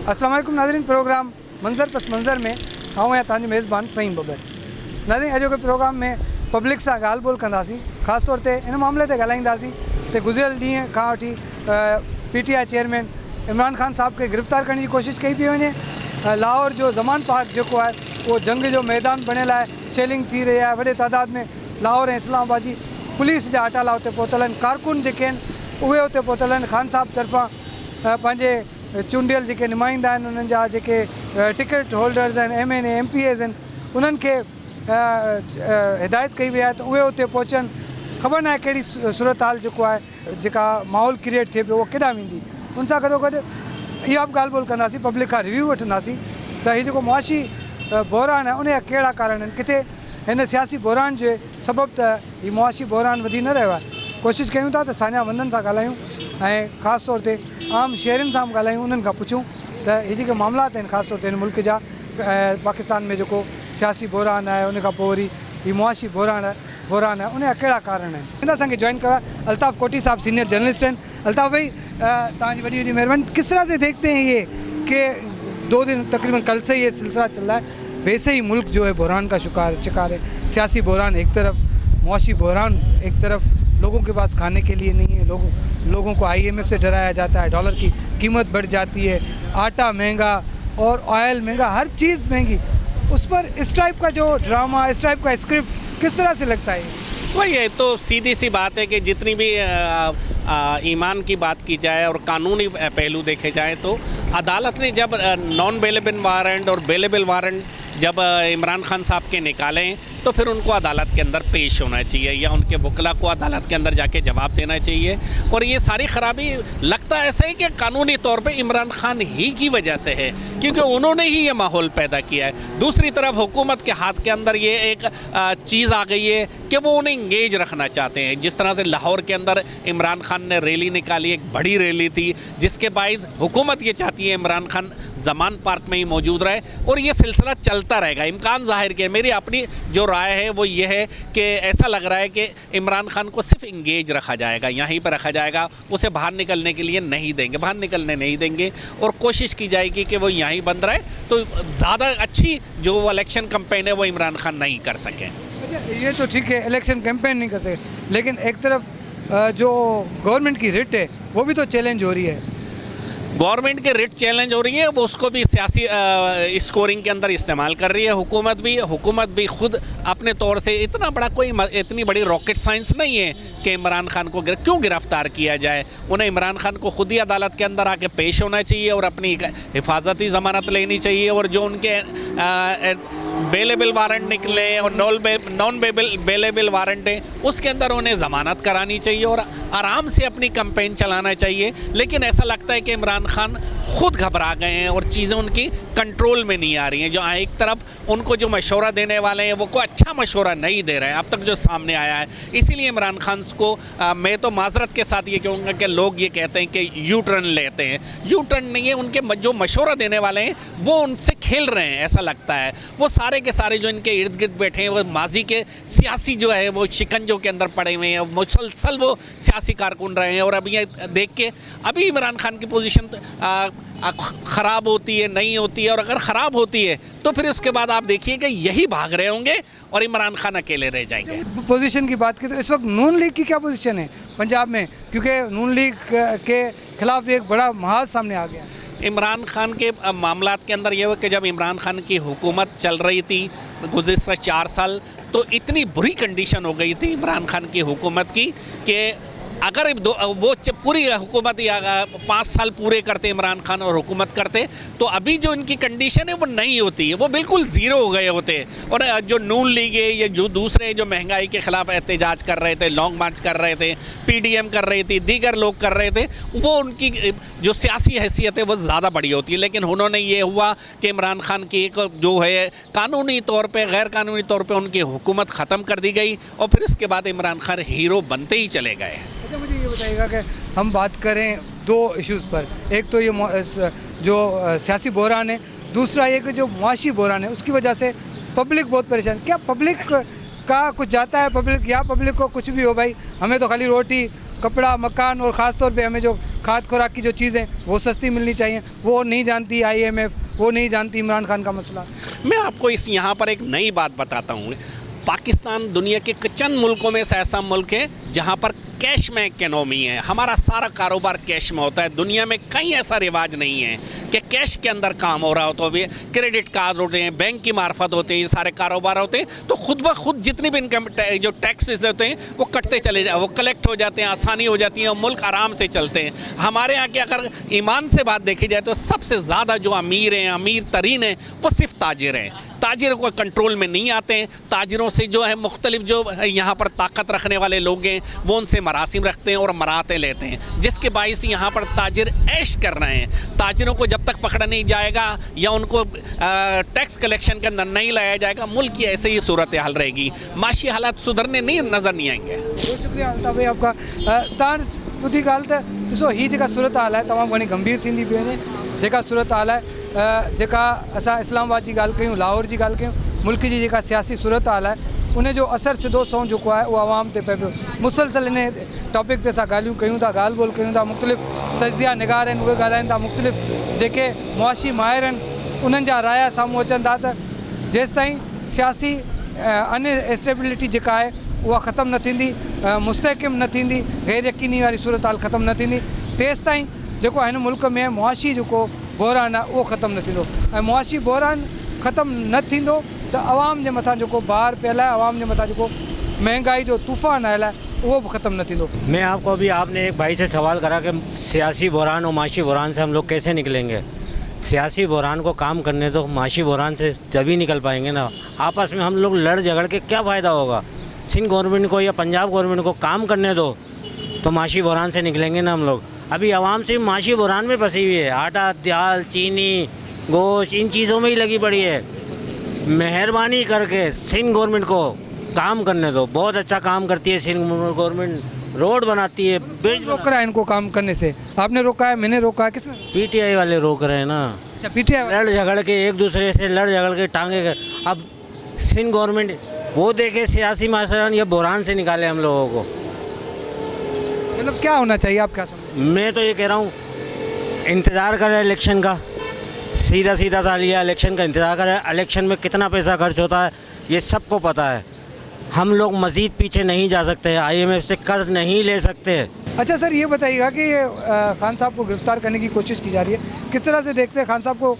अस्सलाम वालेकुम नाज़रीन, प्रोग्राम मंज़र पस मंज़र में आऊँ या तव्हांजो मेज़बान फ़हीम बबर। नाज़रीन, अॼोके प्रोग्राम में पब्लिक सां ॻाल्हि ॿोल कंदासीं, ख़ासि तौर ते इन मामले ते ॻाल्हाईंदासीं त गुज़िरियल ॾींहं खां वठी PTI चेयरमैन इमरान ख़ान साहब खे गिरफ़्तार करण जी कोशिशि कई पई वञे। लाहौर जो ज़मान पार्क जेको आहे उहो जंग जो मैदान बणियल आहे, शेलिंग थी रही आहे, वॾे तादाद में लाहौर ऐं इस्लामाबाद जी पुलिस जा अटाला उते पहुतल आहिनि, कारकुन जेके आहिनि उहे उते पहुतल आहिनि। ख़ान साहब तरफ़ां पंहिंजे चूंडियल जेके नुमाइंदा आहिनि, उन्हनि जा जेके टिकट होल्डर्स आहिनि, MNA MPAs आहिनि, उन्हनि खे हिदायत कई वई आहे त उहे उते पहुचनि। ख़बर न आहे कहिड़ी सूरत हाल जेको आहे जेका माहौल क्रिएट थिए पियो उहो केॾांहुं वेंदी। उन सां गॾोगॾु इहा बि ॻाल्हि ॿोल कंदासीं, पब्लिक खां रिव्यू वठंदासीं त हीउ जेको मुआशी बहिरान आहे उनजा कहिड़ा कारण आहिनि, किथे हिन सियासी बहिरान जे सबबु त हीउ मुआशी बहिरान वधी न रहियो आहे। कोशिशि कयूं था त साञा वंदनि सां ॻाल्हायूं ऐं ख़ासि तौर ते आम शहरनि सां बि ॻाल्हायूं, उन्हनि खां पुछूं त हीअ जेके मामलात आहिनि ख़ासि तौर ते हिन मुल्क जा, पाकिस्तान में जेको सियासी बहिरान आहे, उन खां पोइ वरी हीउ मुआशी बहिरान आहे उनजा कहिड़ा कारण आहिनि। हिन असांखे जॉइन कयो आहे अल्ताफ़ कोटी साहब, सीनियर जर्नलिस्ट आहिनि। अल्ताफ़ भाई, तव्हांजी वॾी वॾी महिरबानी। किस तरह से देखते हैं ये कि 2 दिन तकरीबन कल से ये सिलसिला चल रहा है, वैसे ही मुल्क जो है बहरान का शिकार है, सियासी बहरान एक तरफ, मुआशी बहरान एक तरफ, लोगों के पास खाने के लिए नहीं है, लोगों को IMF से डराया जाता है, डॉलर की कीमत बढ़ जाती है, आटा महंगा और ऑयल महंगा, हर चीज़ महंगी। उस पर इस टाइप का जो ड्रामा, इस टाइप का स्क्रिप्ट किस तरह से लगता है? वही है, तो सीधी सी बात है कि जितनी भी ईमान की बात की जाए और कानूनी पहलू देखे जाए तो अदालत ने जब नॉन बेलेबल वारंट और बेलेबल वारंट जब इमरान खान साहब के निकालें तो फिर उनको अदालत के अंदर पेश होना चाहिए या उनके वकला को अदालत के अंदर जाके जवाब देना चाहिए। और ये सारी ख़राबी लगता ऐसा है कि कानूनी तौर पे इमरान खान ही की वजह से है, क्योंकि उन्होंने ही ये माहौल पैदा किया है। दूसरी तरफ हुकूमत के हाथ के अंदर ये एक चीज़ आ गई है कि वो उन्हें इंगेज रखना चाहते हैं। जिस तरह से लाहौर के अंदर इमरान खान ने रैली निकाली, एक बड़ी रैली थी, जिसके बाइस हुकूमत ये चाहती है इमरान खान ज़मान पार्क में ही मौजूद रहे और ये सिलसिला चलता रहेगा। इम्कान ज़ाहिर के मेरी अपनी जो राय है वो ये है कि ऐसा लग रहा है कि इमरान खान को सिर्फ इंगेज रखा जाएगा, यहीं पर रखा जाएगा, उसे बाहर निकलने के लिए नहीं देंगे, बाहर निकलने नहीं देंगे और कोशिश की जाएगी कि वो यहीं बंद रहे, तो ज़्यादा अच्छी जो इलेक्शन कैंपेन है वो इमरान खान नहीं कर सकें। ये तो ठीक है, इलेक्शन कैंपेन नहीं कर सके, लेकिन एक तरफ जो गवर्नमेंट की रिट है वो भी तो चैलेंज हो रही है। गवर्नमेंट के रिट चैलेंज हो रही है, वो उसको भी सियासी स्कोरिंग के अंदर इस्तेमाल कर रही है। हुकूमत भी खुद अपने तौर से इतनी बड़ी रॉकेट साइंस नहीं है कि इमरान खान को क्यों गिरफ्तार किया जाए। उन्हें इमरान खान को खुद ही अदालत के अंदर आके पेश होना चाहिए और अपनी हिफाजती ज़मानत लेनी चाहिए और जो उनके बेलेबल वारंट निकले और नॉन बेलेबल वारंट है उसके अंदर उन्हें ज़मानत करानी चाहिए और आराम से अपनी कैंपेन चलाना चाहिए। लेकिन ऐसा लगता है कि इमरान खान खुद घबरा गए हैं और चीज़ें उनकी कंट्रोल में नहीं आ रही हैं। जो एक तरफ उनको जो मशवरा देने वाले हैं वो कोई अच्छा मशवरा नहीं दे रहे हैं अब तक जो सामने आया है। इसीलिए इमरान खान को मैं तो माजरत के साथ ये कहूँगा कि लोग ये कहते हैं कि यू टर्न लेते हैं, यू टर्न नहीं है, उनके जो मशवरा देने वाले हैं वो उनसे खेल रहे हैं ऐसा लगता है। वो सारे के सारे जो इनके इर्द गिर्द बैठे हैं वो माजी के सियासी जो है वो शिकंजों के अंदर पड़े हुए हैं, मुसलसल वो सियासी कारकुन रहे हैं। और अभी ये देख के अभी इमरान खान की पोजीशन ख़राब होती है नहीं होती है, और अगर ख़राब होती है तो फिर उसके बाद आप देखिए कि यही भाग रहे होंगे और इमरान खान अकेले रह जाएंगे। पोजीशन की बात की तो इस वक्त नून लीग की क्या पोजीशन है पंजाब में, क्योंकि नून लीग के खिलाफ एक बड़ा महाज सामने आ गया। इमरान खान के मामलात के अंदर ये हुआ कि जब इमरान खान की हुकूमत चल रही थी गुज़िश्ता 4 साल, तो इतनी बुरी कंडीशन हो गई थी इमरान खान की हुकूमत की कि अगर वो पूरी हुकूमत या 5 साल पूरे करते इमरान खान और हुकूमत करते तो अभी जो इनकी कंडीशन है वो नहीं होती है, वो बिल्कुल ज़ीरो हो गए होते। और जो नून लीग है ये जो दूसरे जो महंगाई के ख़िलाफ़ एहतजाज कर रहे थे, लॉन्ग मार्च कर रहे थे, PDM कर रही थी, दीगर लोग कर रहे थे, वो उनकी जो सियासी हैसियत है वो ज़्यादा बड़ी होती है। लेकिन उन्होंने ये हुआ कि इमरान खान की एक जो है कानूनी तौर पर गैर कानूनी तौर पर उनकी हुकूमत ख़त्म कर दी गई और फिर इसके बाद इमरान खान हीरो बनते ही चले गए। अच्छा, मुझे ये बताइएगा कि हम बात करें 2 इश्यूज़ पर, एक तो ये जो सियासी बहरान है, दूसरा ये कि जो मुआशी बहरान है उसकी वजह से पब्लिक बहुत परेशान। क्या पब्लिक का कुछ जाता है पब्लिक को कुछ भी हो भाई, हमें तो खाली रोटी, कपड़ा, मकान और ख़ास तौर पे हमें जो खाद खुराक की जो चीज़ें वो सस्ती मिलनी चाहिए, वो नहीं जानती IMF, वो नहीं जानती इमरान खान का मसला। मैं आपको इस यहाँ पर एक नई बात बताता हूँ। पाकिस्तान दुनिया के चंद मुल्कों में से ऐसा मुल्क है जहाँ पर कैश में इकोनॉमी है। हमारा सारा कारोबार कैश में होता है। दुनिया में कहीं ऐसा रिवाज नहीं है कि कैश के अंदर काम हो रहा हो। तो भी क्रेडिट कार्ड होते हैं, बैंक की मार्फत होते हैं, ये सारे कारोबार होते हैं। तो खुद ब खुद जितनी भी इनकम जो टैक्सेस होते हैं वो कटते चले जाए, वो कलेक्ट हो जाते हैं, आसानी हो जाती है और मुल्क आराम से चलते हैं। हमारे यहाँ के अगर ईमान से बात देखी जाए तो सबसे ज़्यादा जो अमीर हैं, अमीर तरीन हैं, वो सिर्फ ताजिर हैं। ताजिर को कंट्रोल में नहीं आते हैं। ताजिरों से जो है मुख्तलिफ जो यहाँ पर ताकत रखने वाले लोग हैं वो उनसे मरासिम रखते हैं और मराते लेते हैं, जिसके बाइस यहाँ पर ताजिर ऐश कर रहे हैं। ताजिरों को जब तक पकड़ा नहीं जाएगा या उनको टैक्स कलेक्शन के अंदर नहीं लाया जाएगा, मुल्क की ऐसे ही सूरत हाल रहेगी। माशी हालात सुधरने नहीं नज़र नहीं आएंगे। बहुत शुक्रिया अल्ताफ़ भाई आपका। तार ॿुधी ॻाल्हि त ॾिसो, हीअ जेका सूरत हाल आहे तमामु घणी गंभीर थींदी पई वञे। जेका सूरत हाल आहे, जेका असां इस्लामाबाद जी ॻाल्हि कयूं, लाहौर जी ॻाल्हि कयूं, मुल्क जी जेका सियासी सूरत हाल आहे उन जो असरु सिधो सौ जेको आहे उहो आवाम ते पए पियो। मुसलसल इन टॉपिक ते असां ॻाल्हियूं कयूं था, ॻाल्हि ॿोल कयूं था। मुख़्तलिफ़ तज़िया निगार आहिनि, उहे ॻाल्हाइनि था। मुख़्तलिफ़ जेके मुआशी माहिर आहिनि उन्हनि जा राया साम्हूं अचनि था त जेसि ताईं सियासी अनस्टेबिलिटी जेका आहे उहा ख़तमु न थींदी, मुस्तहकिम न थींदी, गैर यकीनी वारी सूरत हाल ख़तमु न थींदी, तेसि ताईं जेको हिन मुल्क में मुआशी जेको बहरान आहे उहो ख़तमु न थींदो। ऐं मुआशी बहरान ख़तमु न थींदो त आवाम जे मथां जेको भार पियल आहे, आवाम जे मथां जेको महंगाई जो तूफ़ान आयल आहे वो ख़त्म न थींदो। मैं आपको अभी आपने एक भाई से सवाल करा कि सियासी बहरान और माशी बहरान से हम लोग कैसे निकलेंगे। सियासी बहरान को काम करने दो, माशी बहरान से जब ही निकल पाएंगे ना। आपस में हम लोग लड़ झगड़ के क्या फ़ायदा होगा। सिंध गवर्नमेंट को या पंजाब गवर्नमेंट को काम करने दो तो माशी बहरान से निकलेंगे ना हम लोग। अभी आवाम सिर्फ माशी बहरान में फंसी हुई है। आटा, दाल, चीनी, गोश्त, इन चीज़ों में ही लगी पड़ी है। मेहरबानी करके सिंध गवर्नमेंट को काम करने दो। बहुत अच्छा काम करती है सिंध गवर्नमेंट, रोड बनाती है, ब्रिज रोक रहा है इनको काम करने से। आपने रोका है, मैंने रोका है, किसने? PTI वाले रोक रहे हैं ना। अच्छा, PTI लड़ झगड़ के एक दूसरे से लड़ झगड़ के टांगे गए। अब सिंध गवर्नमेंट वो देखे सियासी माशरान या बहरान से निकाले हम लोगों को। मतलब क्या होना चाहिए, आप क्या समझते मैं तो ये कह रहा हूँ इंतज़ार करें इलेक्शन का। सीधा सीधा था लिया, इलेक्शन का इंतज़ार करें। इलेक्शन में कितना पैसा खर्च होता है ये सबको पता है। हम लोग मज़ीद पीछे नहीं जा सकते, IMF से कर्ज नहीं ले सकते। अच्छा सर, ये बताइएगा कि ये खान साहब को गिरफ़्तार करने की कोशिश की जा रही है, किस तरह से देखते हैं? खान साहब को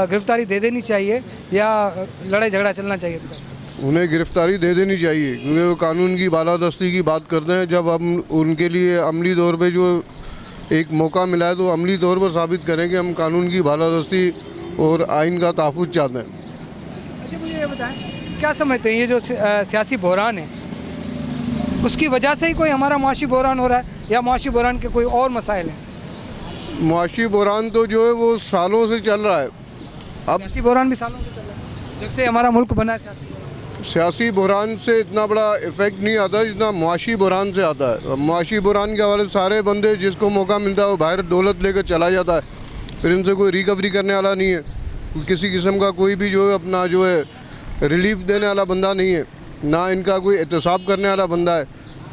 गिरफ़्तारी दे देनी चाहिए या लड़ाई झगड़ा चलना चाहिए? उन्हें गिरफ़्तारी दे देनी चाहिए, क्योंकि वो कानून की बालादस्ती की बात करते हैं। जब हम उनके लिए अमली तौर पे जो एक मौका मिला है तो अमली तौर पर साबित करें कि हम कानून की बालादस्ती और आइन का तहफ़्फ़ुज़ चाहते हैं। अच्छा, मुझे ये बताएं, क्या समझते हैं ये जो सियासी बहरान है उसकी वजह से ही कोई हमारा मुआशी बहरान हो रहा है या मुआशी बहरान के कोई और मसाइल हैं? मुआशी बहरान तो जो है वो सालों से चल रहा है। अब सियासी बहरान भी सालों से चल रहा है, जब से हमारा मुल्क बना है। सियासी बहरान से इतना बड़ा इफ़ेक्ट नहीं आता जितना मुआशी बहरान से आता है। मुआशी बहरान के हवाले सारे बंदे जिसको मौका मिलता है वो बाहर दौलत लेकर चला जाता है, फिर इनसे कोई रिकवरी करने वाला नहीं है। किसी किस्म का कोई भी जो है अपना जो है रिलीफ देने वाला बंदा नहीं है, ना इनका कोई एहतसाब करने वाला बंदा है।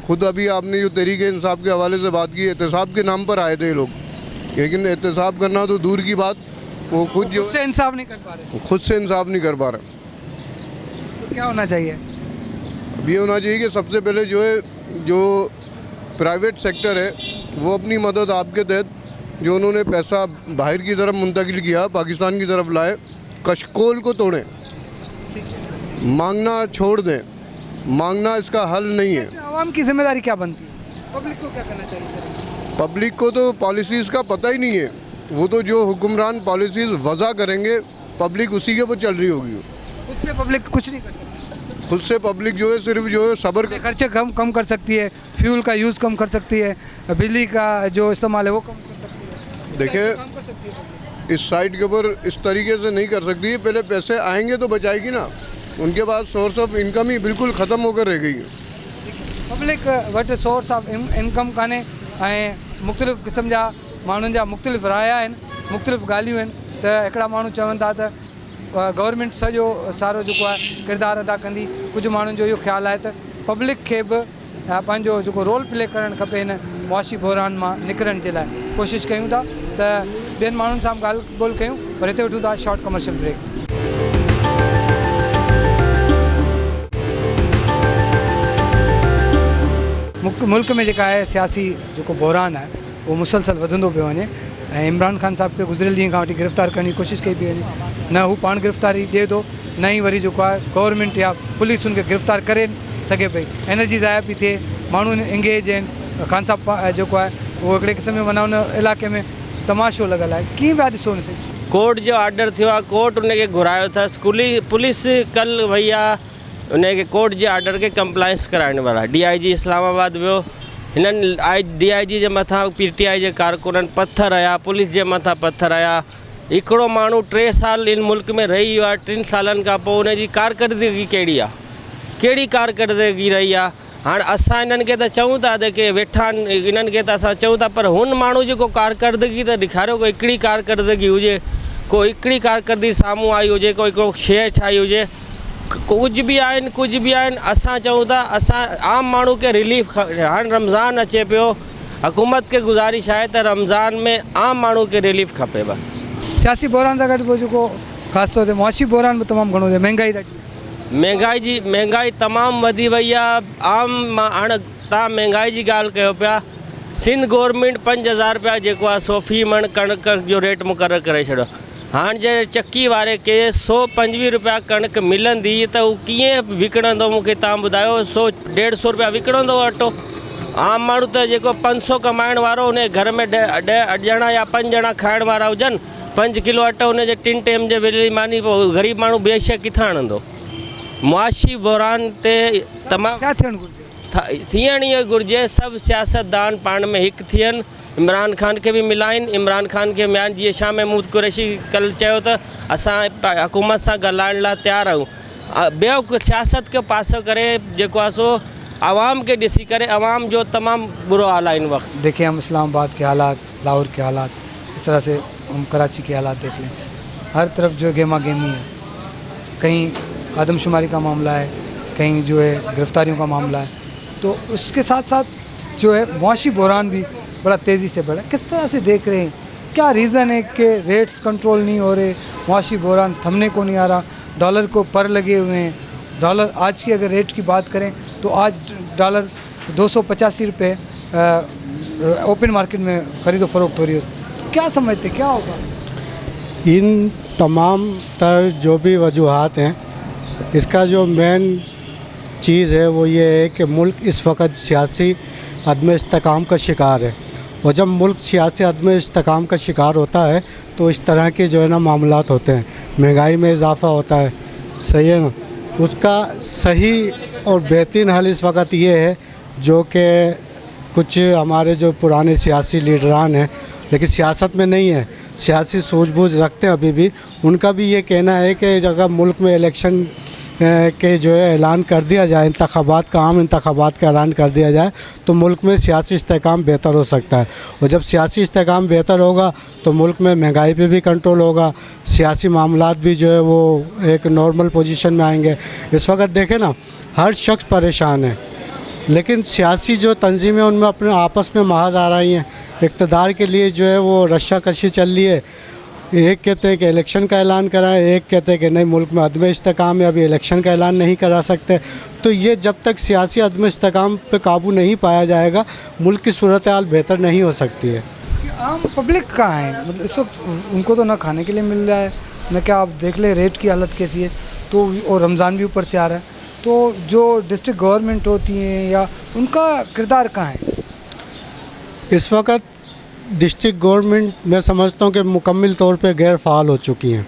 खुद अभी आपने जो तहरीक इंसाफ के हवाले से बात की, एहतसाब के नाम पर आए थे लोग, लेकिन एहतसाब करना तो दूर की बात, वो खुद जो से इंसाफ नहीं कर पा रहे। खुद से इंसाफ नहीं कर पा रहे। तो क्या होना चाहिए? अब ये होना चाहिए कि सबसे पहले जो है जो प्राइवेट सेक्टर है वो अपनी मदद आपके तहत जो उन्होंने पैसा बाहर की तरफ मुंतकिल किया, पाकिस्तान की तरफ लाए, कशकोल को तोड़ें, मांगना छोड़ दें। मांगना इसका हल नहीं है। आवाम की जिम्मेदारी क्या बनती है? पब्लिक को क्या करना चाहिए? पब्लिक को तो पॉलिसीज़ का पता ही नहीं है। वो तो जो हुक्मरान पॉलिसीज़ वज़ा करेंगे पब्लिक उसी के ऊपर चल रही होगी। खुद से पब्लिक कुछ नहीं कर सकती। खुद से पब्लिक जो है सिर्फ जो है सब्र खर्चे कम कर सकती है, फ्यूल का यूज़ कम कर सकती है, बिजली का जो इस्तेमाल है वो कम कर सकती है। देखिए, इस साइड के ऊपर इस तरीके से नहीं कर सकती है। पहले पैसे आएंगे तो बचाएगी ना, उनके बाद सोर्स ऑफ इनकम ही बिल्कुल ख़त्म होकर रह गई है। पब्लिक वटि सोर्स ऑफ इनकम कान्हे ऐं मुख़्तलिफ़ क़िस्म जा माण्हुनि जा मुख़्तलिफ़ राया आहिनि, मुख़्तलिफ़ ॻाल्हियूं आहिनि। त हिकिड़ा माण्हू चवनि था त गवर्नमेंट सॼो सारो जेको आहे किरदारु अदा कंदी। कुझु माण्हुनि जो इहो ख़्यालु आहे त पब्लिक खे बि पंहिंजो जेको रोल प्ले करणु खपे हिन मुआशी बहरान मां निकिरण जे लाइ। कोशिशि कयूं था त ॿियनि माण्हुनि सां ॻाल्हि ॿोल कयूं, पर हिते वठूं था शॉर्ट कमर्शियल ब्रेक। मुल्क में जेका आहे सियासी जेको बहरान आहे उहो मुसलसल वधंदो पियो वञे ऐं इमरान ख़ान साहिब खे गुज़िरियल ॾींहं खां वठी गिरफ़्तार करण जी कोशिशि कई पई वञे। न हू पाण गिरफ़्तारी ॾिए थो, न ई वरी जेको आहे गवर्नमेंट या पुलिस उनखे गिरफ़्तार करे सघे पई। एनर्जी ज़ाया पई थिए, माण्हू इंगेज आहिनि। ख़ान साहिब जेको आहे उहो हिकिड़े क़िस्म जो माना उन इलाइक़े में तमाशो लॻल आहे। कीअं पिया ॾिसो हुन कोर्ट जो ऑर्डर थियो आहे, कोर्ट उनखे घुरायो अथसि। पुलिस कल्ह वई आहे उनखे कोर्ट जे ऑर्डर खे कंप्लाइंस कराइण वारा। DIG इस्लामाबाद वियो, हिननि DIG जे मथां PTI जे कारकुननि पत्थर हया, पुलिस जे मथां पत्थर हया। हिकिड़ो माण्हू 3 साल इन मुल्क में रही वियो आहे, 3 सालनि खां पोइ उनजी कारकर्दगी कहिड़ी आहे, कहिड़ी कारकर्दगी रही आहे। हाणे असां हिननि खे त चऊं था त की वेठा आहिनि, हिननि खे त असां चऊं था, पर हुन माण्हू जेको कारकर्दगी त ॾेखारियो, कोई हिकिड़ी कारकर्दगी हुजे, कोई हिकिड़ी कारकर्दगी साम्हूं आई हुजे, कोई हिकिड़ो शइ ठाही हुजे। कुझु बि आहिनि। असां चऊं था असां आम माण्हू खे रिलीफ, हाणे रमज़ान अचे पियो, हुकूमत खे गुज़ारिश आहे त रमज़ान में आम माण्हू खे रिलीफ खपे। बसि सियासी बहरान सां गॾु पोइ जेको ख़ासि तौर ते मुआशी बहरान बि तमामु घणो हुजे। महांगाई तमामु वधी वई आहे। हाणे तव्हां महांगाई जी ॻाल्हि कयो पिया, सिंध गवर्नमेंट 5000 रुपया जेको आहे 100 फी मण कणक जो रेट मुक़ररु करे छॾियो। हाणे जे चक्की वारे खे 125 रुपया कणक मिलंदी त हू कीअं विकिणंदो, मूंखे तव्हां ॿुधायो। 100-150 रुपया विकिणंदो अटो। आम माण्हू त जेको 500 कमाइण वारो, उन घर में 10 ॼणा या 5 ॼणा खाइण वारा हुजनि, 5 किलो अटो उनजे 3 टाइम जे वेले मानी, पोइ ग़रीब माण्हू ॿिए शइ किथां आणंदो। मुआशी बहरान ते तमामु छा थियणु घुरिजे? थियण इहो घुरिजे, सभु सियासतदान पाण में हिकु थियनि, इमरान ख़ान खे बि मिलाइनि। इमरान ख़ान खे म्यान जीअं शाह महमूद कुरैशी कल्ह चयो त असां हुकूमत सां ॻाल्हाइण लाइ तयारु आहियूं। ॿियो सियासत खे पासो करे जेको आहे सो आवाम के ॾिसी करे आवाम जो तमाम बुरो हाल है इन वक्त। देखें हम इस्लामाबाद के हालात, लाहौर के हालात, इस तरह से हम कराची के हालात देख लें, हर तरफ जो गेमा गेमी है, कहीं आदमशुमारी का मामला है, कहीं जो है गिरफ्तारियों का मामला है, तो उसके साथ साथ जो है मुआशी बहरान भी बड़ा तेज़ी से बढ़ा। किस तरह से देख रहे हैं, क्या रीज़न है कि रेट्स कंट्रोल नहीं हो रहे, मुआशी बहरान थमने को नहीं आ रहा, डॉलर को पर लगे हुए हैं। डॉलर आज की अगर रेट की बात करें तो आज डॉलर 285 रुपये ओपन मार्केट में ख़रीदो फरोख्त हो रही है। क्या समझते क्या होगा? इन तमाम तर जो भी वजूहात हैं, इसका जो मेन चीज़ है वो ये है कि मुल्क इस वक्त सियासी अदम इस्तेकाम का शिकार है, और जब मुल्क सियासी अदम इस्तेकाम का शिकार होता है तो इस तरह के जो है ना मामलात होते हैं, महंगाई में इजाफ़ा होता है, सही है ना। उसका सही और बेहतरीन हल इस वक्त ये है जो कि कुछ हमारे जो पुराने सियासी लीडरान हैं लेकिन सियासत में नहीं है, सियासी सूझबूझ रखते हैं अभी भी, उनका भी ये कहना है कि अगर मुल्क में इलेक्शन के जो है ऐलान कर दिया जाए, इंतखाबात का आम इंतखाबात का ऐलान कर दिया जाए तो मुल्क में सियासी इस्तेकाम बेहतर हो सकता है, और जब सियासी इस्तेकाम बेहतर होगा तो मुल्क में महंगाई पे भी कंट्रोल होगा, सियासी मामलात भी जो है वो एक नॉर्मल पोजीशन में आएंगे। इस वक्त देखें ना, हर शख्स परेशान है, लेकिन सियासी जो तंजीमें उनमें अपने आपस में महाज आ रही हैं, इक़्तिदार के लिए जो है वो रश्शाकशी चल रही है। एक कहते हैं कि इलेक्शन का ऐलान कराएं, एक कहते हैं कि नहीं मुल्क में अदम इस्तेकाम है, अभी इलेक्शन का ऐलान नहीं करा सकते। तो ये जब तक सियासी अदम इस्तेकाम पे काबू नहीं पाया जाएगा, मुल्क की सूरत हाल बेहतर नहीं हो सकती है। आम पब्लिक कहाँ है, मतलब इस वक्त उनको तो ना खाने के लिए मिल रहा है, न क्या आप देख ले रेट की हालत कैसी है, तो और रमज़ान भी ऊपर से आ रहा है, तो जो डिस्ट्रिक्ट गवर्नमेंट होती हैं या उनका किरदार कहाँ है? इस वक्त डिस्ट्रिक्ट गवर्नमेंट मैं समझता हूँ कि मुकम्मल तौर पे गैर फ़ाल हो चुकी हैं।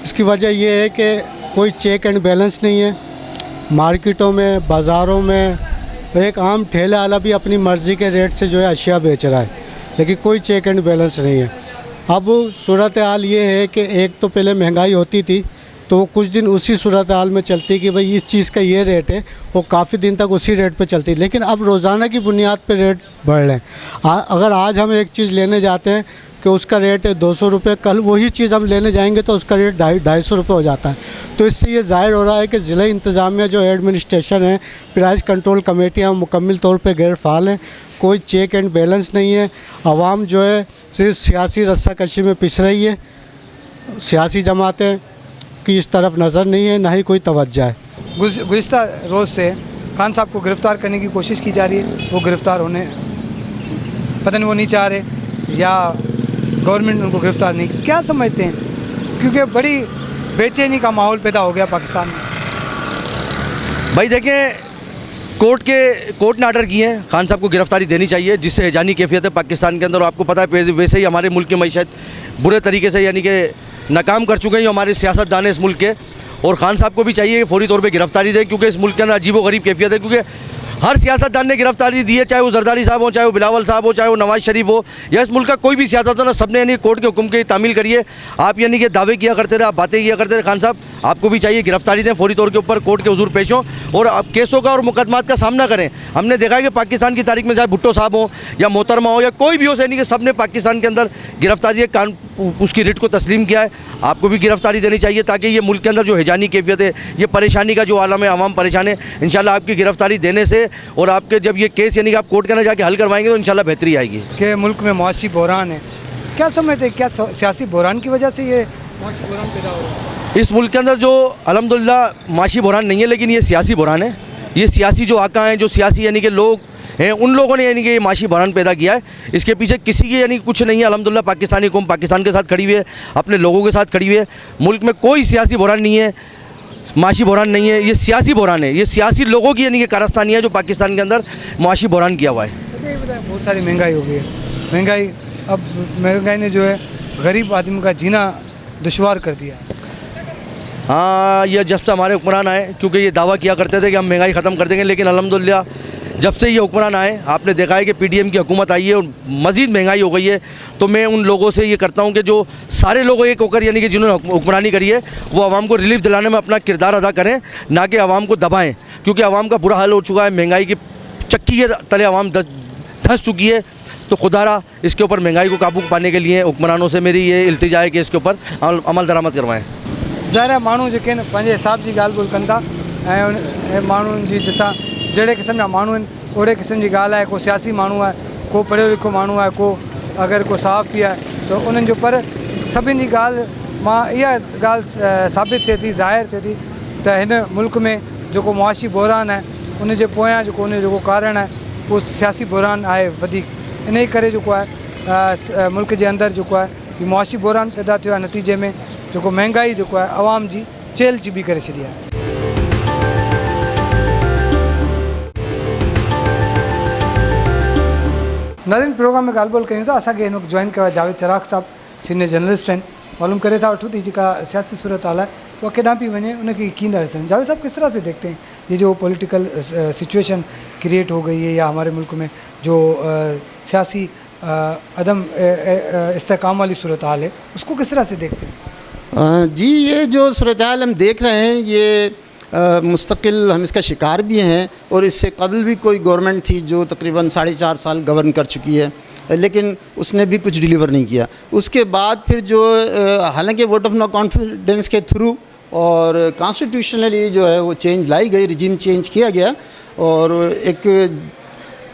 इसकी वजह यह है कि कोई चेक एंड बैलेंस नहीं है। मार्केटों में, बाज़ारों में एक आम ठेले वाला भी अपनी मर्ज़ी के रेट से जो है अशिया बेच रहा है, लेकिन कोई चेक एंड बैलेंस नहीं है। अब सूरत हाल ये है कि एक तो पहले महंगाई होती थी तो वो कुछ दिन उसी सूरत हाल में चलती कि भाई इस चीज़ का ये रेट है, वो काफ़ी दिन तक उसी रेट पे चलती, लेकिन अब रोज़ाना की बुनियाद पे रेट बढ़ रहे हैं। अगर आज हम एक चीज़ लेने जाते हैं कि उसका रेट है 200 रुपये, कल वही चीज़ हम लेने जाएंगे तो उसका रेट 250 रुपये हो जाता है। तो इससे ये ज़ाहिर हो रहा है कि ज़िला इंतज़ामिया जो एडमिनिस्ट्रेशन है, प्राइस कंट्रोल कमेटियाँ मुकम्मल तौर पर गैर फ़ाल हैं। कोई चेक एंड बैलेंस नहीं है। आवाम जो है सिर्फ सियासी रस्साकशी में पिस रही है। सियासी जमातें की इस तरफ नज़र नहीं है, ना ही कोई तवज्जो है। गुज़िश्ता रोज़ से खान साहब को गिरफ़्तार करने की कोशिश की जा रही है, वो गिरफ़्तार होने पता नहीं वो नहीं चाह रहे या गवर्नमेंट उनको गिरफ़्तार नहीं। क्या समझते हैं, क्योंकि बड़ी बेचैनी का माहौल पैदा हो गया पाकिस्तान में। भाई देखें, कोर्ट ने आर्डर किए हैं, खान साहब को गिरफ्तारी देनी चाहिए, जिससे हैजानी कैफियत है पाकिस्तान के अंदर। और आपको पता है वैसे ही हमारे मुल्क की मईशत बुरे तरीके से यानी कि नाकाम कर चुके हैं हमारे सियासतदान इस मुल्क के। और खान साहब को भी चाहिए कि फौरी तौर पे गिरफ्तारी दें, क्योंकि इस मुल्क के अंदर अजीबोगरीब कैफियत है। क्योंकि हर सियासतदान ने गिरफ्तारी दी है, चाहे वो जरदारी साहब हो, चाहे वो बिलावल साहब हो, चाहे वो नवाज शरीफ हो, या इस मुल्क का कोई भी सियासतदान हो, सबने यानी कोर्ट के हुक्म की तामील करिए। आप यानी कि दावे किया करते रहे, आप बातें किया करते रहे। खान साहब आपको भी चाहिए गिरफ्तारी दें, फौरी तौर के ऊपर कोर्ट के हुजूर पेश हों और आप केसों का और मुकदमात का सामना करें। हमने देखा है कि पाकिस्तान की तारीख में चाहे भुट्टो साहब हो या मोहतरमा हो या कोई भी हो, यानी कि सब ने पाकिस्तान के अंदर गिरफ्तारी उसकी रिट को तस्लीम किया है। आपको भी गिरफ्तारी देनी चाहिए, ताकि ये मुल्क के अंदर जो हैजानी कैफियत है, ये परेशानी का जो आलम है, आवाम परेशान है। इंशाल्लाह आपकी गिरफ्तारी देने से और आपके जब ये केस यानी कि आप कोर्ट के अंदर जाके हल करवाएंगे तो इंशाल्लाह बेहतरी आएगी। कि मुल्क में मुआशी बहरान है, क्या समझते हैं, क्या सियासी बहरान की वजह से ये मुआशी बहरान पैदा हो रहा है? इस मुल्क के अंदर जो अल्हम्दुलिल्लाह माशी बहरान नहीं है, लेकिन ये सियासी बहरान है। ये सियासी जो आका हैं, जो सियासी यानी कि लोग हैं, उन लोगों ने यानी कि ये माशी बहरान पैदा किया है। इसके पीछे किसी की यानी कुछ नहीं है। अल्हम्दुलिल्लाह पाकिस्तानी कौम पाकिस्तान के साथ खड़ी हुई है, अपने लोगों के साथ खड़ी हुई है। मुल्क में कोई सियासी बहरान नहीं है, माशी बहरान नहीं है, ये सियासी बहरान है। ये सियासी लोगों की यानी कि कारस्तानी है जो पाकिस्तान के अंदर माशी बहरान किया हुआ है। बहुत सारी महंगाई हो गई है। महंगाई ने जो है गरीब आदमी का जीना दुश्वार कर दिया। हाँ, ये जब से हमारे हुक्मरान आए, क्योंकि ये दावा किया करते थे कि हम महंगाई ख़त्म कर देंगे, लेकिन अल्हम्दुलिल्लाह जब से ये हुक्मरान आए, आपने देखा है कि पीडीएम की हुकूमत आई है और मज़ीद महंगाई हो गई है। तो मैं उन लोगों से ये करता हूँ कि जो सारे लोग एक होकर यानी कि जिन्होंने हुक्मरानी करी है, वो आवाम को रिलीफ दिलाने में अपना किरदार अदा करें, ना कि आवाम को दबाएँ। क्योंकि आवाम का बुरा हाल हो चुका है, महंगाई की चक्की के तले आवाम धंस चुकी है। तो खुदारा इसके ऊपर महंगाई को काबू पाने के लिए हुक्मरानों से मेरी ये इल्तिजा है कि इसके ऊपर अमल दरामद करवाएँ। ज़ाहिर माण्हू जेके न पंहिंजे हिसाब जी ॻाल्हि ॿोल्हि कनि था ऐं माण्हुनि जी जिसां जहिड़े क़िस्म जा माण्हू आहिनि ओड़े क़िस्म जी ॻाल्हि आहे। को सियासी माण्हू आहे, को पढ़ियो लिखियो माण्हू आहे, को अगरि को सहाफ़ी आहे त उन्हनि जो, पर सभिनी जी ॻाल्हि मां इहा ॻाल्हि साबित थिए थी, ज़ाहिर थिए थी त हिन मुल्क में जेको मुआशी बहरान आहे, उन जे पोयां जेको उन जो कारण आहे उहो सियासी बहरान आहे वधीक। इन ई करे जेको आहे मुल्क जे अंदरि जेको आहे कि मुआशी बहरान पैदा थियो आहे। नतीजे में जेको महंगाई जेको आहे आवाम जी चेल चिबी करे छॾी आहे। नाज़रीन, प्रोग्राम में ॻाल्हि ॿोल्हि कयूं था। असांखे हिन वक़्तु जॉइन कयो आहे जावेद चिराग साहब, सीनियर जर्नलिस्ट आहिनि। मालूम करे था वठूं थी जेका सियासी सूरत हाल है वो केॾांहुं पई वञे, उनखे कींदा ॾिसनि। जावेद साहब, किस तरह से देखते हैं ये जो पॉलिटिकल सिचुएशन क्रिएट हो गई है, या हमारे मुल्क में जो सियासी अदम इस्तेकाम वाली सूरत हाल है, उसको किस तरह से देखते हैं? जी, ये जो सूरत हाल हम देख रहे हैं, ये मुस्तकिल हम इसका शिकार भी हैं। और इससे कबल भी कोई गवर्नमेंट थी जो तकरीबन 4.5 साल गवर्न कर चुकी है, लेकिन उसने भी कुछ डिलीवर नहीं किया। उसके बाद फिर जो हालांकि वोट ऑफ नो कॉन्फिडेंस के थ्रू और कॉन्स्टिट्यूशनली जो है वो चेंज लाई गई, रिजीम चेंज किया गया, और एक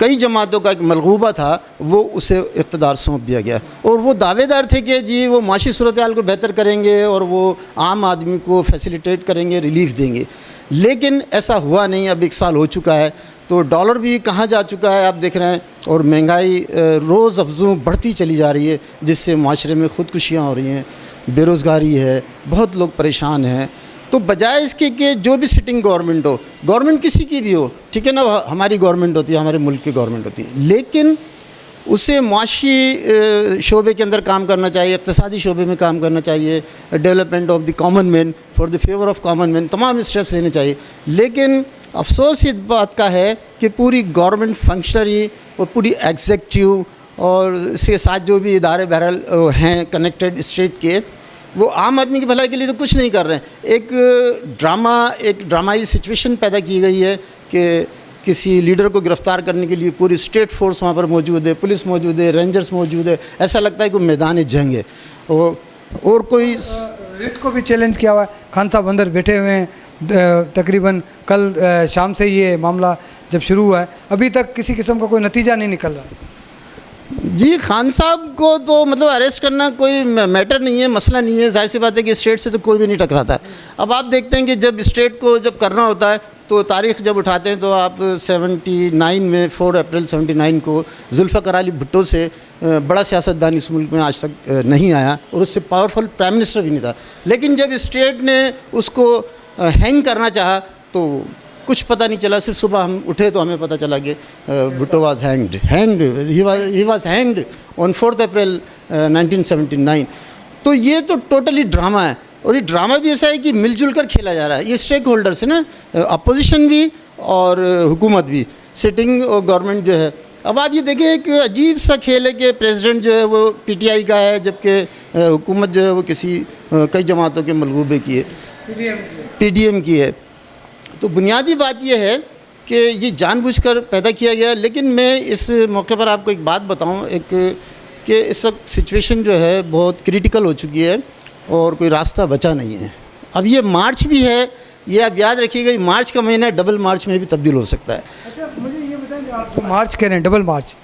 कई जमातों का एक मलगूबा था वो उसे इक़्तिदार सौंप दिया गया। और वो दावेदार थे कि जी वो माशी सूरत हाल को बेहतर करेंगे और वो आम आदमी को फैसिलिटेट करेंगे, रिलीफ देंगे। लेकिन ऐसा हुआ नहीं। अब 1 साल हो चुका है, तो डॉलर भी कहाँ जा चुका है आप देख रहे हैं, और महंगाई रोज़ अफजों बढ़ती चली जा रही है, जिससे माशरे में ख़ुदकुशियाँ हो रही हैं, बेरोज़गारी है, बहुत लोग परेशान हैं। तो बजाय इसके कि जो भी सिटिंग गवर्नमेंट हो, गवर्नमेंट किसी की भी हो, ठीक है ना, हमारी गवर्नमेंट होती है, हमारे मुल्क की गवर्नमेंट होती है, लेकिन उसे माशी शोबे के अंदर काम करना चाहिए, इक़्तिसादी शोबे में काम करना चाहिए, development of the common man, for the favour of common man, तमाम स्टेप्स लेने चाहिए। लेकिन अफसोस इस बात का है कि पूरी गवर्नमेंट फंक्शनरी और पूरी एग्जेक्टिव और इसके साथ जो भी इदारे बहरहाल हैं कनेक्टेड स्टेट के, वो आम आदमी की भलाई के लिए तो कुछ नहीं कर रहे हैं। एक ड्रामाई सिचुएशन पैदा की गई है कि किसी लीडर को गिरफ़्तार करने के लिए पूरी स्टेट फोर्स वहाँ पर मौजूद है, पुलिस मौजूद है, रेंजर्स मौजूद है, ऐसा लगता है कि मैदान जंग है। और कोई रिट को भी चैलेंज किया हुआ है। खान साहब अंदर बैठे हुए हैं, तकरीबन कल शाम से ये मामला जब शुरू हुआ है, अभी तक किसी किस्म का कोई नतीजा नहीं निकल रहा। जी, खान साहब को तो मतलब अरेस्ट करना कोई मैटर नहीं है, मसला नहीं है। जाहिर सी बात है कि स्टेट से तो कोई भी नहीं टकराता है। अब आप देखते हैं कि जब स्टेट को जब करना होता है तो तारीख़ जब उठाते हैं तो आप 79 में 4 अप्रैल 79 को जुल्फ़िकार अली भुट्टो से बड़ा सियासतदान इस मुल्क में आज तक नहीं आया और उससे पावरफुल प्राइम मिनिस्टर भी नहीं था। लेकिन जब स्टेट ने उसको हैंग करना चाहा तो कुछ पता नहीं चला। सिर्फ सुबह हम उठे तो हमें पता चला कि Bhutto was he was hanged on 4 अप्रैल 1979। तो ये तो टोटली ड्रामा है, और ये ड्रामा भी ऐसा है कि मिलजुल कर खेला जा रहा है। ये स्टेक होल्डर्स है ना, अपोजिशन भी और हुकूमत भी, सिटिंग और गवर्नमेंट जो है। अब आप ये देखिए एक अजीब सा खेल है कि प्रेसिडेंट जो है वो पीटीआई का है, जबकि हुकूमत जो है वो कई जमातों के मलगूबे की है, पीडीएम की है। तो बुनियादी बात यह है कि ये जानबूझकर पैदा किया गया। लेकिन मैं इस मौके पर आपको एक बात बताऊं, कि इस वक्त सिचुएशन जो है बहुत क्रिटिकल हो चुकी है और कोई रास्ता बचा नहीं है। अब ये मार्च भी है, ये आप याद रखिएगा, मार्च का महीना डबल मार्च में भी तब्दील हो सकता है। अच्छा, मुझे ये बताएं कि आप जो मार्च कह रहे हैं, डबल मार्च,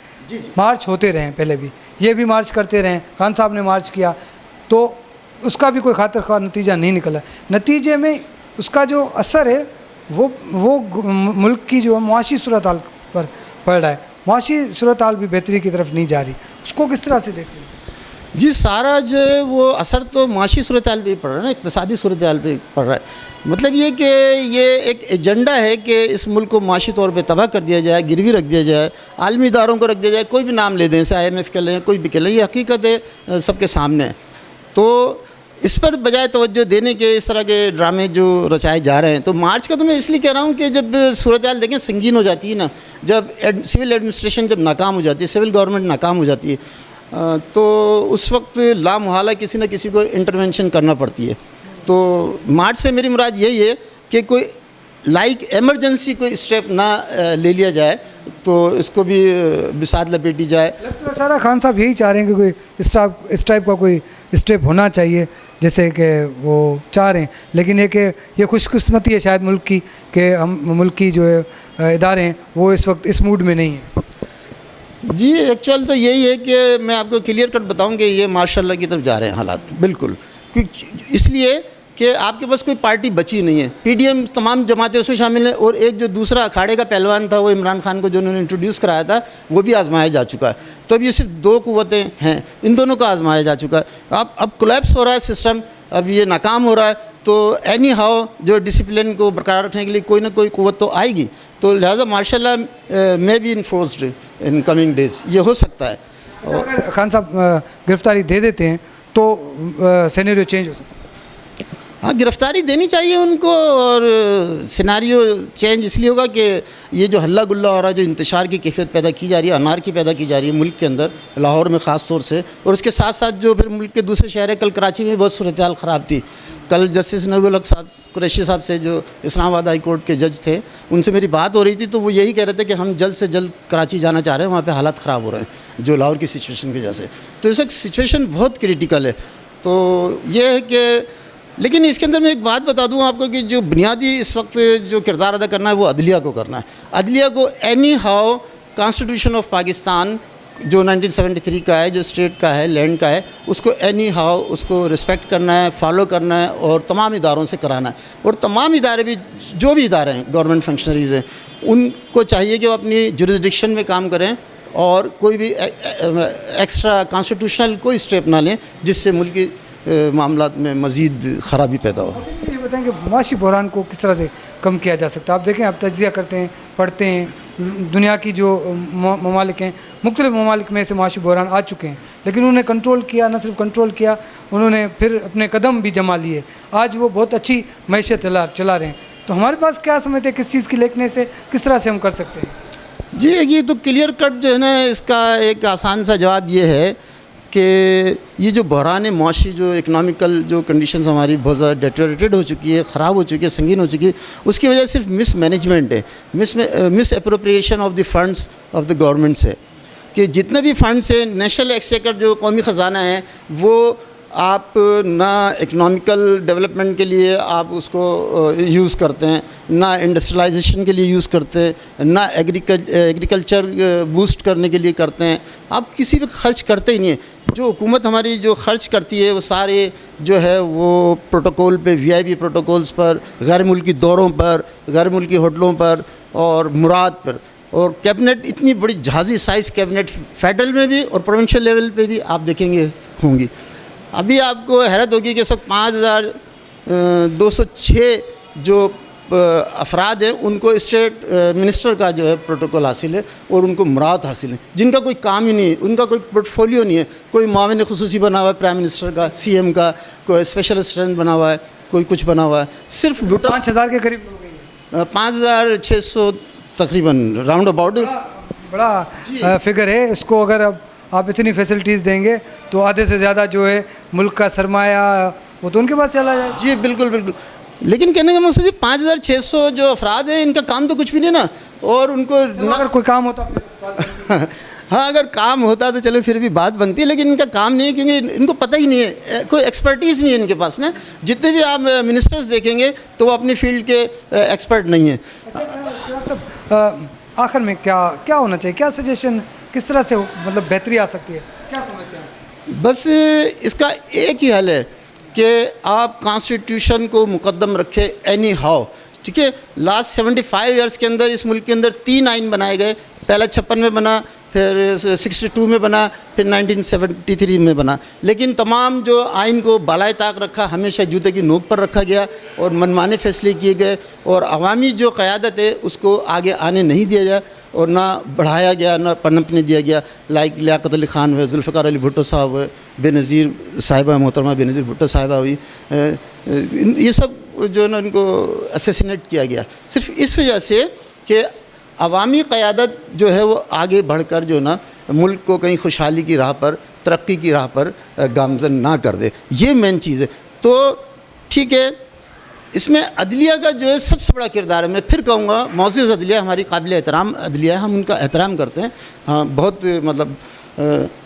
मार्च होते रहे पहले भी, ये भी मार्च करते रहे, खान साहब ने मार्च किया, तो उसका भी कोई खातिर ख्वाह नतीजा नहीं निकला। नतीजे में उसका जो असर है वो मुल्क की जो मुआशी सूरत हाल पर पड़ रहा है। मुआशी सूरत हाल भी बेहतरी की तरफ नहीं जा रही, उसको किस तरह से देख रहे हैं? जी, सारा जो है वो असर तो माशी सूरत हाल पर पड़ रहा है ना, इक़्तिसादी सूरत हाल पर पड़ रहा है। मतलब ये कि ये एक एजेंडा है कि इस मुल्क को माशी तौर पे तबाह कर दिया जाए, गिरवी रख दिया जाए, आलमी इदारों को रख दिया जाए, कोई भी नाम ले दें, जैसे IMF के लें, कोई भी के लें, ये हकीकत है, सबके सामने है। तो इस पर बजाय तवज्जो देने के इस तरह के ड्रामे जो रचाए जा रहे हैं, तो मार्च का तो मैं इसलिए कह रहा हूँ कि जब सूरत हाल देखें संगीन हो जाती है ना, जब सिविल एडमिनिस्ट्रेशन जब नाकाम हो जाती है, सिविल गवर्नमेंट नाकाम हो जाती है, तो उस वक्त लामुहाला किसी न किसी को इंटरवेंशन करना पड़ती है। तो मार्च से मेरी मुराद यही है कि कोई एमरजेंसी कोई स्टेप ना ले लिया जाए, तो इसको भी बिसात लपेटी जाए। लगता है सारा खान साहब यही चाह रहे हैं कि कोई इस टाइप का कोई स्टेप होना चाहिए, जैसे कि वो चाह रहे हैं। लेकिन ये खुशकिस्मती है शायद मुल्क की कि हम मुल्क की जो है इदारे हैं वो इस वक्त इस मूड में नहीं है। जी, एक्चुअल तो यही है कि मैं आपको क्लियर कट बताऊं कि ये माशाल्लाह की तरफ जा रहे हैं हालात, बिल्कुल। इसलिए कि आपके पास कोई पार्टी बची नहीं है, पीडीएम तमाम जमातें उसमें शामिल हैं, और एक जो दूसरा अखाड़े का पहलवान था वो इमरान खान को जो उन्होंने इंट्रोड्यूस कराया था वो भी आजमाया जा चुका है। तो अब ये सिर्फ 2 कुव्वतें हैं, इन दोनों को आजमाया जा चुका है। अब कोलैप्स हो रहा है सिस्टम, अब ये नाकाम हो रहा है, तो एनी हाउ जो डिसिप्लिन को बरकरार रखने के लिए कोई ना कोई कुव्वत तो आएगी। तो लिहाजा माशाल्लाह may be enforced in coming days, ये हो सकता है। अगर खान साहब गिरफ्तारी दे देते हैं तो सिनेरियो चेंज हो सकता है। हाँ, गिरफ्तारी देनी चाहिए उनको, और सिनारियो चेंज इसलिए होगा कि ये जो हल्ला गुल्ला हो रहा है, जो इंतशार की कैफियत पैदा की जा रही है, अनार की पैदा की जा रही है मुल्क के अंदर, लाहौर में ख़ास तौर से, और उसके साथ साथ जो फिर मुल्क के दूसरे शहर है, कल कराची में बहुत सूरत हाल ख़राब थी। कल जस्टिस नूरुल हक साहब कुरैशी साहब से, जो इस्लामाबाद हाई कोर्ट के जज थे, उनसे मेरी बात हो रही थी, तो वो यही कह रहे थे कि हम जल्द से जल्द कराची जाना चाह रहे हैं, वहाँ पर हालात ख़राब हो रहे हैं जो लाहौर की सिचुएशन की वजह से। तो इस वक्त सिचुएशन बहुत क्रिटिकल है। तो ये है कि, लेकिन इसके अंदर मैं एक बात बता दूं आपको कि जो बुनियादी इस वक्त जो किरदार अदा करना है वो अदलिया को करना है। अदलिया को any how constitution of Pakistan जो 1973 का है, जो स्टेट का है, लैंड का है, उसको एनी हाउ उसको रिस्पेक्ट करना है, फॉलो करना है, और तमाम इदारों से कराना है। और तमाम इदारे भी, जो भी इदारे हैं, गवर्नमेंट फंक्शनरीज़ हैं, उनको चाहिए कि वो अपनी जुरिसडिक्शन में काम करें और कोई भी एक्स्ट्रा कॉन्स्टिट्यूशनल कोई स्टेप ना लें जिससे मुल्क की मामलात में मज़ीद ख़राबी पैदा हो। ये बताएं कि मुआशी बहरान को किस तरह से कम किया जा सकता है? आप देखें, आप तज्ज़िया करते हैं, पढ़ते हैं, दुनिया की जो ममालिक हैं, मुख्तलिफ़ ममालिक में से मुआशी बहरान आ चुके हैं, लेकिन उन्होंने कंट्रोल किया, न सिर्फ कंट्रोल किया, उन्होंने फिर अपने कदम भी जमा लिए। आज वो बहुत अच्छी मैशत चला रहे हैं। तो हमारे पास क्या समझते हैं, किस चीज़ की लेखने से किस तरह से हम कर सकते हैं? जी, ये तो क्लियर कट जो है ना, इसका एक आसान सा जवाब ये है कि ये जो बहरान मुआशी, जो इकनॉमिकल जो कंडीशंस हमारी बहुत ज़्यादा डेटोरेटेड हो चुकी है, ख़राब हो चुकी है, संगीन हो चुकी है, उसकी वजह सिर्फ मिस मैनेजमेंट है, miss appropriation of the funds of the government से। कि जितने भी फंड्स हैं, नेशनल एक्सचेकर जो कौमी ख़जाना है, वो आप ना इकोनॉमिकल डेवलपमेंट के लिए आप उसको यूज़ करते हैं, ना इंडस्ट्रियलाइजेशन के लिए यूज़ करते हैं, ना एग्रीकल्चर बूस्ट करने के लिए करते हैं। आप किसी पे खर्च करते ही नहीं है। जो हुकूमत हमारी जो खर्च करती है वो सारे जो है वो प्रोटोकॉल पे, वीआईपी प्रोटोकॉल्स पर, गैर मुल्की दौरों पर, गैर मुल्की होटलों पर और मुराद पर। और कैबिनेट इतनी बड़ी जहाज़ी साइज़ कैबिनेट फेडरल में भी और प्रोविंशियल लेवल पे भी आप देखेंगे होंगी। अभी आपको हैरत होगी कि इस वक्त 5206 जो अफराद हैं उनको स्टेट मिनिस्टर का जो है प्रोटोकॉल हासिल है और उनको मुराद हासिल है, जिनका कोई काम ही नहीं है, उनका कोई पोर्टफोलियो नहीं है। कोई माविन खुसूसी बना हुआ है प्राइम मिनिस्टर का, सीएम का, कोई स्पेशल असिस्टेंट बना हुआ है, कोई कुछ बना हुआ है। सिर्फ 5,000 के करीब लोग हैं। 5600 तकरीबन राउंड अबाउट। बड़ा फिगर है। इसको अगर अब आप इतनी फैसिलिटीज़ देंगे तो आधे से ज़्यादा जो है मुल्क का सरमाया वो तो उनके पास चला जाए। जी बिल्कुल बिल्कुल। लेकिन कहने का मकसद 5600 जो अफराद हैं इनका काम तो कुछ भी नहीं ना, और उनको अगर कोई काम होता हाँ अगर काम होता तो चलो फिर भी बात बनती है, लेकिन इनका काम नहीं है क्योंकि इनको पता ही नहीं है, कोई एक्सपर्टीज़ नहीं है इनके पास ना। जितने भी आप मिनिस्टर्स देखेंगे तो वो अपनी फील्ड के एक्सपर्ट नहीं हैं। आखिर में क्या होना चाहिए, क्या सजेशन, किस तरह से मतलब बेहतरी आ सकती है, क्या समझते हैं? बस इसका एक ही हल है कि आप कॉन्स्टिट्यूशन को मुकद्दम रखें एनी हाउ, ठीक है। लास्ट 75 ईयर्स के अंदर इस मुल्क के अंदर 3 आइन बनाए गए। पहला 56 में बना, फिर 62 में बना, फिर 1973 में बना। लेकिन तमाम जो आइन को बालाए ताक रखा, हमेशा जूते की नोक पर रखा गया और मनमाने फैसले किए गए और अवामी जो क़यादत है उसको आगे आने नहीं दिया गया और ना बढ़ाया गया, ना पनपने दिया गया। लाइक लियाकत अली ख़ान हुए, जुल्फ़िकार अली भुट्टो साहब हुए, बेनज़ीर साहिबा, मोहतरमा बेनज़ीर भुट्टो साहिबा हुई। ये सब जो ना इनको असैसिनेट किया गया सिर्फ इस वजह से कि अवामी क़यादत जो है वो आगे बढ़कर जो ना मुल्क को कहीं खुशहाली की राह पर, तरक्की की राह पर गामज़न ना कर दे। ये मेन चीज़ है। तो ठीक है, इसमें अदलिया का जो है सबसे बड़ा किरदार है। मैं फिर कहूँगा मौज़ूज़ अदलिया हमारी काबिल एहतराम अदलिया है, हम उनका एहतराम करते हैं। हाँ बहुत मतलब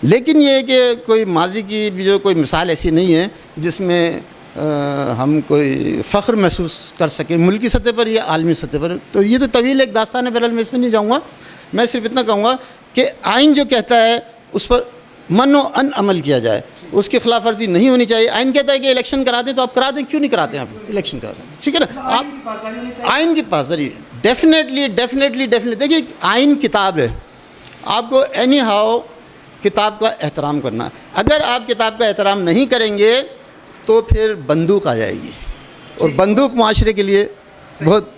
लेकिन ये है कि कोई माजी की भी जो कोई मिसाल ऐसी नहीं है जिसमें हम कोई फ़ख्र महसूस कर सकें मुल्की सतह पर या आलमी सतह पर। तो ये तो तवील एक दास्तान है, बहरहाल मैं इसमें नहीं जाऊँगा। मैं सिर्फ इतना कहूँगा कि आइन जो कहता है उस पर मनो अन अमल किया जाए, उसकी खिलाफ वर्जी नहीं होनी चाहिए। आइन कहता है कि इलेक्शन करा दें तो आप करा दें, क्यों नहीं कराते हैं आप इलेक्शन करा दें, ठीक है ना। आप आइन की पासदारी डेफिनेटली देखिए, आइन किताब है, आपको एनी हाउ किताब का एहतराम करना। अगर आप किताब का एहतराम नहीं करेंगे तो फिर बंदूक आ जाएगी और बंदूक माशरे के लिए बहुत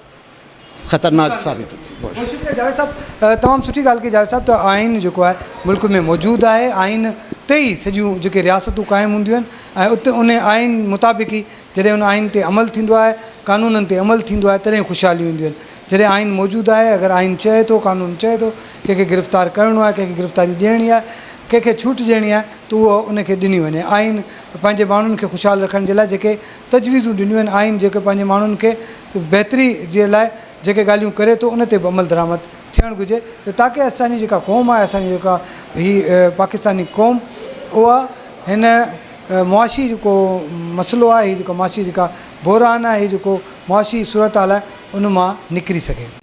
ख़तरनाक साबित होती है। बहुत शुक्रिया जावेद साहब, तमामु सुठी ॻाल्हि कई जावेद साहब। तो आइन जेको आहे मुल्क में मौजूदु आहे, आइन ते ई सॼियूं जेके रियासतूं क़ाइमु हूंदियूं आहिनि ऐं उते उन आइन मुताबिक़ ई जॾहिं उन आइन ते अमल थींदो आहे, कानूननि ते अमल थींदो आहे, तॾहिं ख़ुशहालियूं ईंदियूं आहिनि। जॾहिं आइन मौजूदु आहे, अगरि आइन चए थो, कानून चए थो कंहिंखे गिरफ़्तार करिणो आहे, कंहिंखे गिरफ़्तारी ॾियणी आहे, कंहिंखे छूट ॾियणी आहे त उहो उनखे ॾिनी वञे। आइन पंहिंजे माण्हुनि खे ख़ुशहाल रखण जे लाइ जेके तजवीज़ूं ॾिनियूं आहिनि, आइन जेके पंहिंजे माण्हुनि खे बहितरी जे लाइ जेके ॻाल्हियूं करे थो उन ते बि अमल दरामद थियणु घुरिजे ताकी असांजी जेका क़ौम आहे, असांजी जेका हीअ पाकिस्तानी क़ौम, उहा हिन मुआशी जेको मसइलो आहे, हीअ जेको मुआशी जेका बहरान आहे, हीअ जेको मुआशी सूरत हाल आहे, उन मां निकिरी सघे।